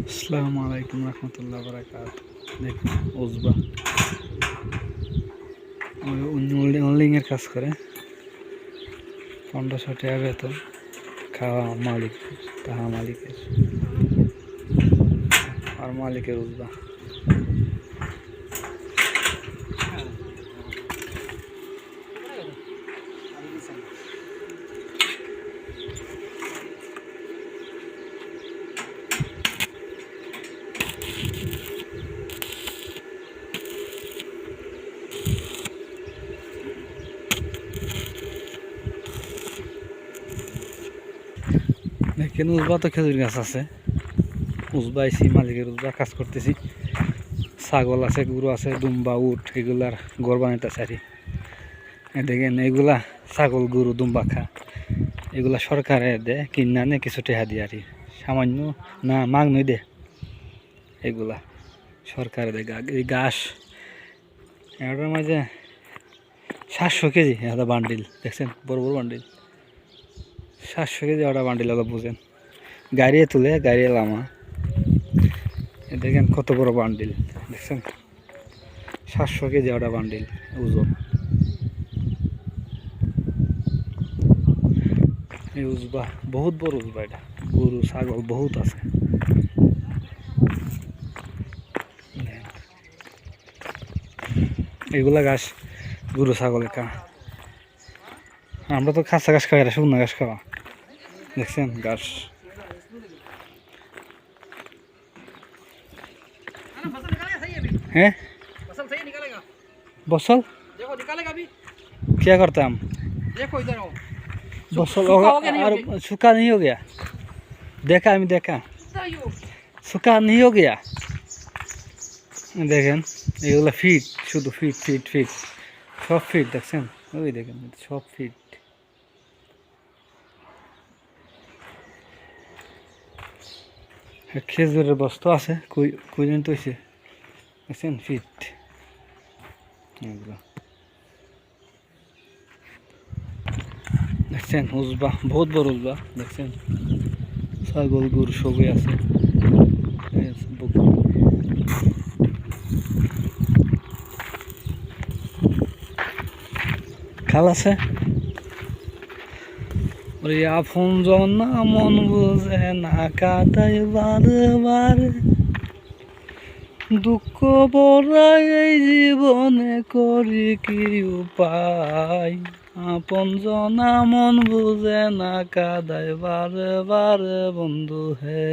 আসসালামু আলাইকুম রহমতুল্লাহ বারাকাত। দেখুন ওজবা অনলিংয়ের কাজ করে, 1500 টাকা বেতন, খাওয়া মালিক তাহা মালিকের আর মালিকের ওজবা। দেখেন উজবা তো খেজুর গাছ আছে, উজবা আইসি মালিকের উজবা কাজ করতেছি। ছাগল আছে, গরু আছে, দুম্বা উট এগুলার ঘর বানাইতেছে আর দেখেন এগুলা ছাগল গরু দুম্বা খা, এগুলা সরকারে দেয় কিনা নে কিছু টেহা দিয়ে আর সামান্য না মাগ নই দে, এগুলা সরকারে দেয়। এই ঘাস এটার মাঝে 700 কেজি একটা বান্ডিল, দেখছেন বড় বড় বান্ডিল, 700 কেজি ওটা বান্ডিল হলো, বুঝেন গাড়ি তুলে গাড়ি লামা। দেখেন কত বড় বান্ডিল, দেখছেন 700 কেজি ওটা বান্ডিল ওজন। এই উজবা বহুত বড় উজবা, এটা গরু ছাগল বহুত আছে। এগুলা ঘাস গরু ছাগলে খা, আমরা তো খাসা ঘাস খাই, শুকনো ঘাস খাওয়া। দেখছেন ঘাস हैं बसल क्या करता हम बसल और सूखा नहीं हो गया, देखा हमें देखा सूखा नहीं हो गया। देखें एगुला फिट शुद्ध फिट फिट फिट सब फिट, देखें ওই দেখেন সব ফিট। খেজুরের বস্তা আছে, কইজন তৈছে, দেখছেন ফিট এগুলো। দেখছেন উজবা বহুত বড় উজবা, দেখছেন ছাগল গরু সবই আছে। খাল আছে আপন জনা মন বুঝে না কাটাই বারে বারে, দুঃখ বড়াই এই জীবনে করি কি উপায়, আপন জনা মন বুঝে না কাদায় বারে বারে বন্ধু হে।